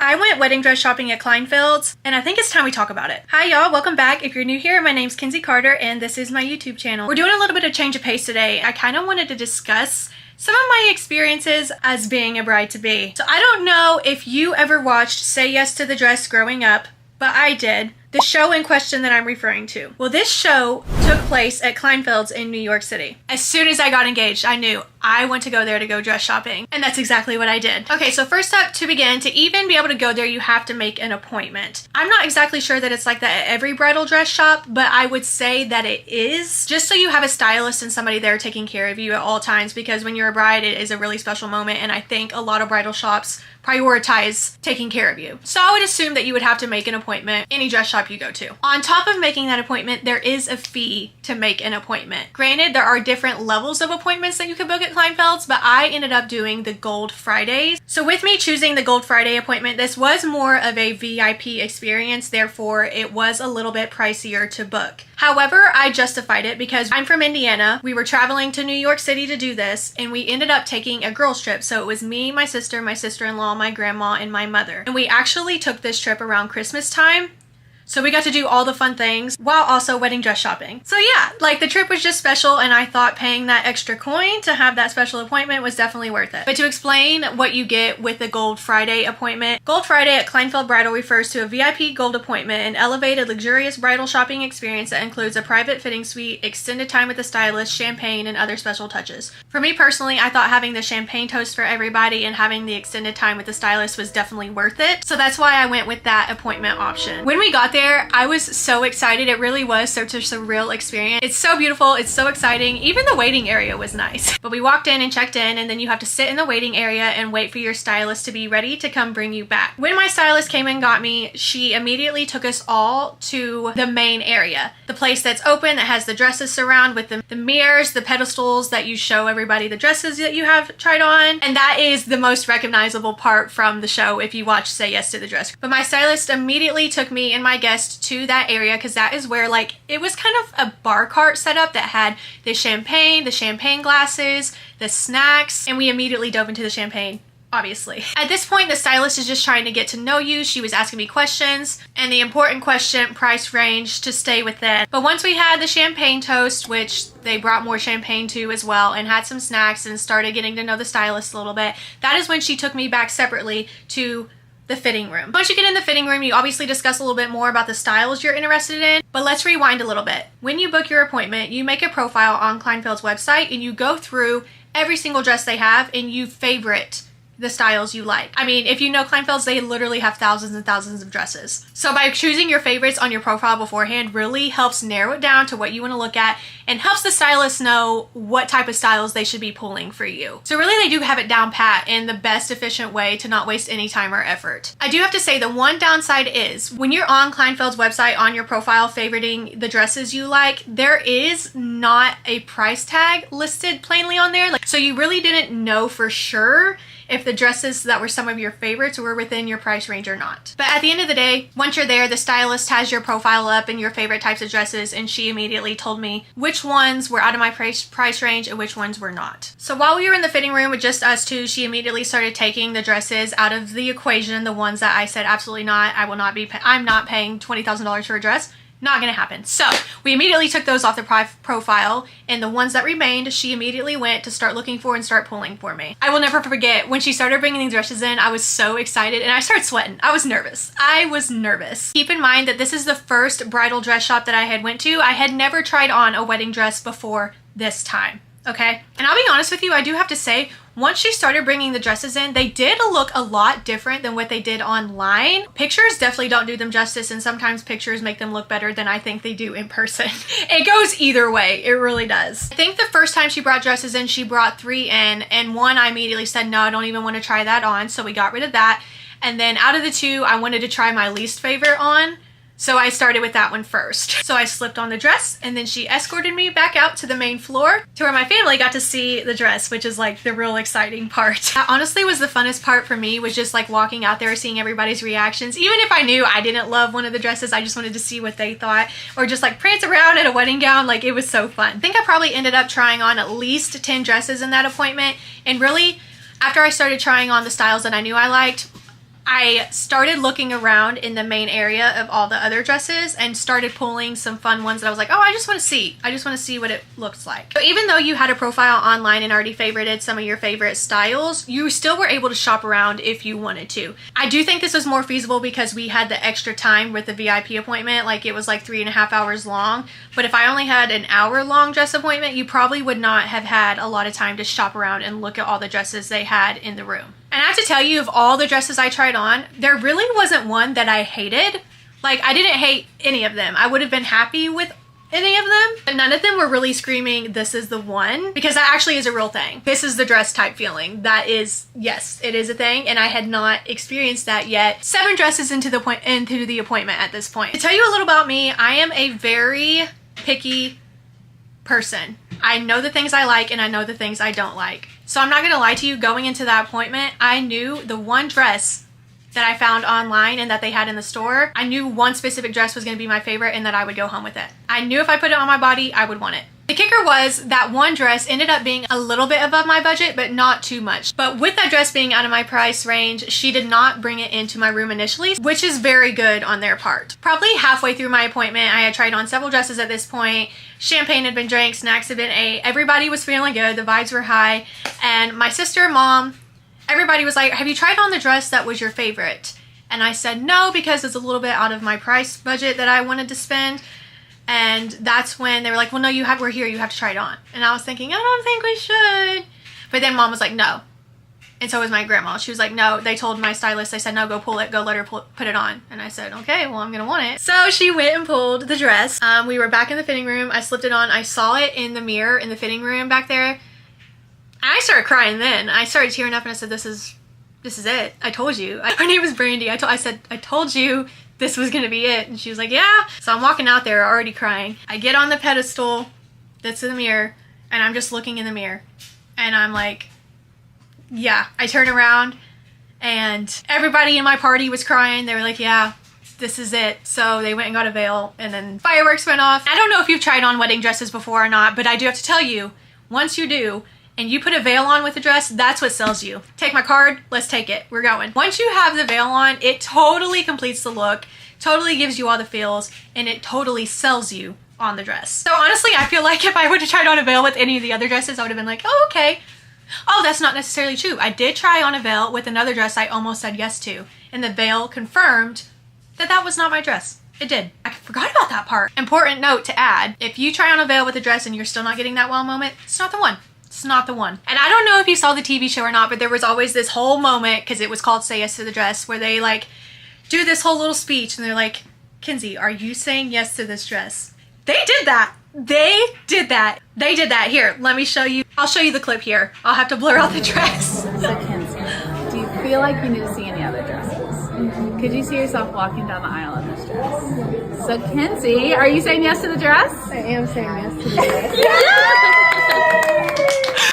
I went wedding dress shopping at Kleinfelds, and I think it's time we talk about it. Hi y'all, welcome back. If you're new here, my name's Kenzie Carter, and this is my YouTube channel. We're doing a little bit of change of pace today. I kind of wanted to discuss some of my experiences as being a bride-to-be. So I don't know if you ever watched Say Yes to the Dress growing up, but I did. The show in question that I'm referring to. Well, this show took place at Kleinfelds in New York City. As soon as I got engaged, I knew I want to go there to go dress shopping. And that's exactly what I did. Okay, so first up, to begin, to even be able to go there, you have to make an appointment. I'm not exactly sure that it's like that at every bridal dress shop, but I would say that it is. Just so you have a stylist and somebody there taking care of you at all times, because when you're a bride, it is a really special moment, and I think a lot of bridal shops prioritize taking care of you. So I would assume that you would have to make an appointment any dress shop you go to. On top of making that appointment, there is a fee to make an appointment. Granted, there are different levels of appointments that you can book at Kleinfelds, but I ended up doing the Gold Fridays. So with me choosing the Gold Friday appointment, this was more of a VIP experience, therefore it was a little bit pricier to book. However, I justified it because I'm from Indiana. We were traveling to New York City to do this, and we ended up taking a girls trip. So it was me, my sister-in-law, my grandma, and my mother. And we actually took this trip around Christmas time. So we got to do all the fun things while also wedding dress shopping. So yeah, like the trip was just special, and I thought paying that extra coin to have that special appointment was definitely worth it. But to explain what you get with the Gold Friday appointment, Gold Friday at Kleinfeld Bridal refers to a VIP gold appointment, an elevated, luxurious bridal shopping experience that includes a private fitting suite, extended time with the stylist, champagne, and other special touches. For me personally, I thought having the champagne toast for everybody and having the extended time with the stylist was definitely worth it. So that's why I went with that appointment option. When we got there, I was so excited. It really was such a surreal experience. It's so beautiful. It's so exciting. Even the waiting area was nice. But we walked in and checked in, and then you have to sit in the waiting area and wait for your stylist to be ready to come bring you back. When my stylist came and got me, she immediately took us all to the main area. The place that's open, that has the dresses surround with the mirrors, the pedestals that you show everybody the dresses that you have tried on. And that is the most recognizable part from the show if you watch Say Yes to the Dress. But my stylist immediately took me and my guest to that area, because that is where, like, it was kind of a bar cart setup that had the champagne glasses, the snacks, and we immediately dove into the champagne. Obviously. At this point, the stylist is just trying to get to know you. She was asking me questions, and the important question, price range, to stay within. But once we had the champagne toast, which they brought more champagne to as well, and had some snacks and started getting to know the stylist a little bit, that is when she took me back separately to the fitting room. Once you get in the fitting room, you obviously discuss a little bit more about the styles you're interested in, but let's rewind a little bit. When you book your appointment, you make a profile on Kleinfeld's website, and you go through every single dress they have, and you favorite the styles you like. I mean, if you know Kleinfelds, they literally have thousands and thousands of dresses. So by choosing your favorites on your profile beforehand really helps narrow it down to what you want to look at, and helps the stylist know what type of styles they should be pulling for you. So really they do have it down pat in the best efficient way to not waste any time or effort. I do have to say the one downside is when you're on Kleinfeld's website on your profile favoriting the dresses you like, there is not a price tag listed plainly on there. So you really didn't know for sure if the dresses that were some of your favorites were within your price range or not. But at the end of the day, once you're there, the stylist has your profile up and your favorite types of dresses, and she immediately told me which ones were out of my price range and which ones were not. So while we were in the fitting room with just us two, she immediately started taking the dresses out of the equation, the ones that I said absolutely not, I'm not paying $20,000 for a dress. Not gonna happen. So we immediately took those off the profile, and the ones that remained, she immediately went to start looking for and start pulling for me. I will never forget when she started bringing these dresses in. I was so excited, and I started sweating. I was nervous. Keep in mind that this is the first bridal dress shop that I had went to. I had never tried on a wedding dress before this time. Okay? And I'll be honest with you, I do have to say, once she started bringing the dresses in, they did look a lot different than what they did online. Pictures definitely don't do them justice, and sometimes pictures make them look better than I think they do in person. It goes either way. It really does. I think the first time she brought dresses in, she brought 3 in, and one I immediately said, no, I don't even want to try that on, so we got rid of that. And then out of the 2, I wanted to try my least favorite on. So I started with that one first. So I slipped on the dress, and then she escorted me back out to the main floor to where my family got to see the dress, which is like the real exciting part. That honestly was the funnest part for me, was just like walking out there, seeing everybody's reactions. Even if I knew I didn't love one of the dresses, I just wanted to see what they thought, or just like prance around in a wedding gown. Like, it was so fun. I think I probably ended up trying on at least 10 dresses in that appointment. And really, after I started trying on the styles that I knew I liked, I started looking around in the main area of all the other dresses and started pulling some fun ones that I was like, oh, I just want to see. I just want to see what it looks like. So even though you had a profile online and already favorited some of your favorite styles, you still were able to shop around if you wanted to. I do think this was more feasible because we had the extra time with the VIP appointment. Like it was like 3.5 hours long. But if I only had an hour-long dress appointment, you probably would not have had a lot of time to shop around and look at all the dresses they had in the room. And I have to tell you, of all the dresses I tried on, there really wasn't one that I hated. Like, I didn't hate any of them. I would have been happy with any of them, but none of them were really screaming, this is the one, because that actually is a real thing. This is the dress type feeling. That is, yes, it is a thing, and I had not experienced that yet. 7 dresses into the appointment at this point. To tell you a little about me, I am a very picky person. I know the things I like and I know the things I don't like. So I'm not gonna lie to you, going into that appointment, I knew the one dress that I found online and that they had in the store, I knew one specific dress was gonna be my favorite and that I would go home with it. I knew if I put it on my body, I would want it. The kicker was that one dress ended up being a little bit above my budget, but not too much. But with that dress being out of my price range, she did not bring it into my room initially, which is very good on their part. Probably halfway through my appointment, I had tried on several dresses at this point. Champagne had been drank, snacks had been ate. Everybody was feeling good, the vibes were high. And my sister, mom, everybody was like, have you tried on the dress that was your favorite? And I said no, because it's a little bit out of my price budget that I wanted to spend. And that's when they were like, well, no, we're here, you have to try it on. And I was thinking, I don't think we should. But then mom was like, no. And so was my grandma. She was like, no, they told my stylist, they said, no, go pull it, go let her put it on. And I said, okay, well, I'm gonna want it. So she went and pulled the dress. We were back in the fitting room. I slipped it on. I saw it in the mirror in the fitting room back there. I started crying then. I started tearing up and I said, this is it. I told you. Her name was Brandy. I said, I told you this was gonna be it. And she was like, yeah. So I'm walking out there already crying. I get on the pedestal that's in the mirror and I'm just looking in the mirror and I'm like, yeah. I turn around and everybody in my party was crying. They were like, yeah, this is it. So they went and got a veil and then fireworks went off. I don't know if you've tried on wedding dresses before or not, but I do have to tell you, once you do, and you put a veil on with a dress, that's what sells you. Take my card, let's take it, we're going. Once you have the veil on, it totally completes the look, totally gives you all the feels, and it totally sells you on the dress. So honestly, I feel like if I would have tried on a veil with any of the other dresses, I would have been like, oh, okay. Oh, that's not necessarily true. I did try on a veil with another dress I almost said yes to, and the veil confirmed that that was not my dress. It did. I forgot about that part. Important note to add, if you try on a veil with a dress and you're still not getting that wow moment, it's not the one. It's not the one. And I don't know if you saw the TV show or not, but there was always this whole moment, because it was called Say Yes to the Dress, where they like do this whole little speech and they're like, Kinsey, are you saying yes to this dress? They did that. They did that. They did that. Here, let me show you. I'll show you the clip here. I'll have to blur out the dress. So Kinsey, do you feel like you need to see any other dresses? Mm-hmm. Could you see yourself walking down the aisle in this dress? So Kinsey, are you saying yes to the dress? I am saying yes to the dress.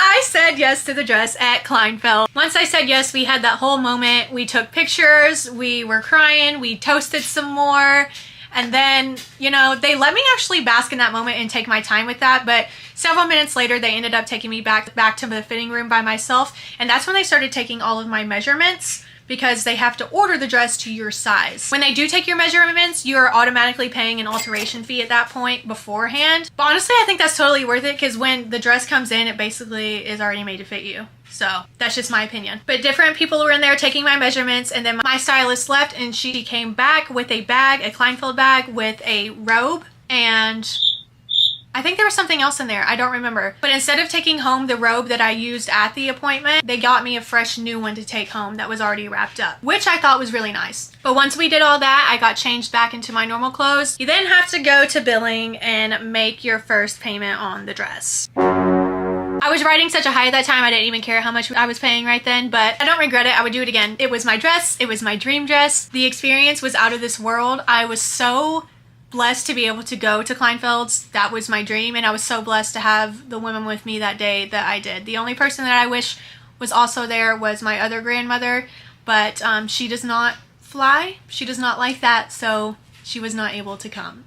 I said yes to the dress at Kleinfeld. Once I said yes, we had that whole moment. We took pictures, we were crying, we toasted some more. And then, you know, they let me actually bask in that moment and take my time with that. But several minutes later, they ended up taking me back to the fitting room by myself. And that's when they started taking all of my measurements, because they have to order the dress to your size. When they do take your measurements, you're automatically paying an alteration fee at that point beforehand. But honestly, I think that's totally worth it, because when the dress comes in, it basically is already made to fit you. So that's just my opinion. But different people were in there taking my measurements, and then my stylist left and she came back with a bag, a Kleinfeld bag with a robe, and I think there was something else in there. I don't remember. But instead of taking home the robe that I used at the appointment, they got me a fresh new one to take home that was already wrapped up, which I thought was really nice. But once we did all that, I got changed back into my normal clothes. You then have to go to billing and make your first payment on the dress. I was riding such a high at that time, I didn't even care how much I was paying right then, but I don't regret it. I would do it again. It was my dress. It was my dream dress. The experience was out of this world. I was so blessed to be able to go to Kleinfelds. That was my dream, and I was so blessed to have the women with me that day that I did. The only person that I wish was also there was my other grandmother, but she does not fly. She does not like that, so she was not able to come.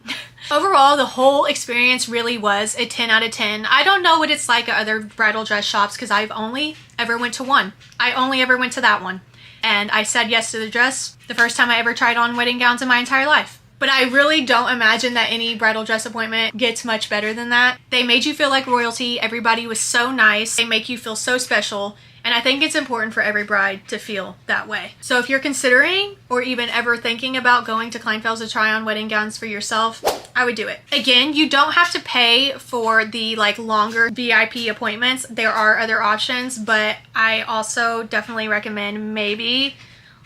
Overall, the whole experience really was a 10 out of 10. I don't know what it's like at other bridal dress shops, because I've only ever went to one. I only ever went to that one. and I said yes to the dress the first time I ever tried on wedding gowns in my entire life. But I really don't imagine that any bridal dress appointment gets much better than that. They made you feel like royalty. Everybody was so nice. They make you feel so special. And I think it's important for every bride to feel that way. So if you're considering or even ever thinking about going to Kleinfelds to try on wedding gowns for yourself, I would do it. Again, you don't have to pay for the longer VIP appointments. There are other options, but I also definitely recommend maybe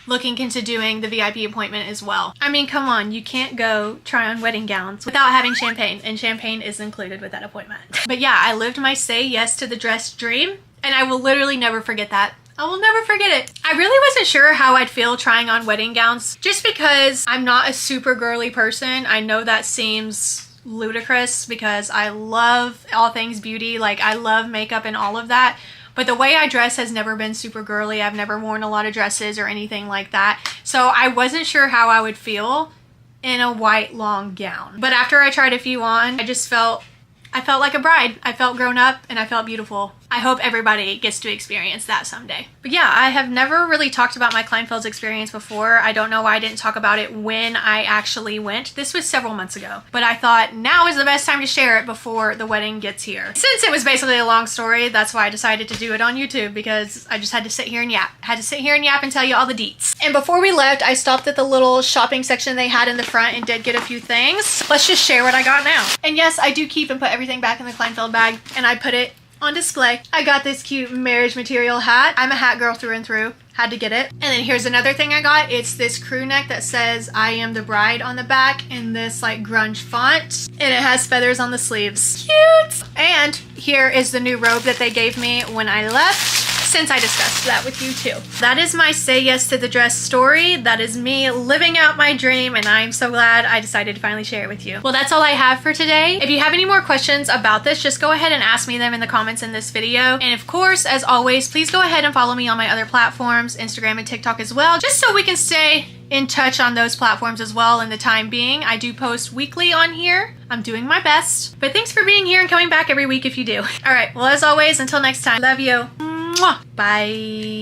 looking into doing the VIP appointment as well. I mean, come on, you can't go try on wedding gowns without having champagne, and champagne is included with that appointment. But yeah, I lived my say yes to the dress dream, and I will literally never forget that. I will never forget it. I really wasn't sure how I'd feel trying on wedding gowns just because I'm not a super girly person. I know that seems ludicrous because I love all things beauty. Like, I love makeup and all of that. But the way I dress has never been super girly. I've never worn a lot of dresses or anything like that. So I wasn't sure how I would feel in a white long gown. But after I tried a few on, I felt like a bride. I felt grown up and I felt beautiful. I hope everybody gets to experience that someday. But yeah, I have never really talked about my Kleinfelds experience before. I don't know why I didn't talk about it when I actually went. This was several months ago, but I thought now is the best time to share it before the wedding gets here. Since it was basically a long story, that's why I decided to do it on YouTube, because I just had to sit here and yap. And tell you all the deets. And before we left, I stopped at the little shopping section they had in the front and did get a few things. Let's just share what I got now. And yes, I do keep and put everything back in the Kleinfeld bag, and I put it on display. I got this cute marriage material hat. I'm a hat girl through and through. Had to get it. And then here's another thing I got. It's this crew neck that says I am the bride on the back in this grunge font. And it has feathers on the sleeves. Cute! And here is the new robe that they gave me when I left, since I discussed that with you too. That is my say yes to the dress story. That is me living out my dream, and I'm so glad I decided to finally share it with you. Well, that's all I have for today. If you have any more questions about this, just go ahead and ask me them in the comments in this video. And of course, as always, please go ahead and follow me on my other platforms, Instagram and TikTok as well, just so we can stay in touch on those platforms as well in the time being. I do post weekly on here. I'm doing my best. But thanks for being here and coming back every week if you do. All right, well, as always, until next time, love you. Mwah. Bye.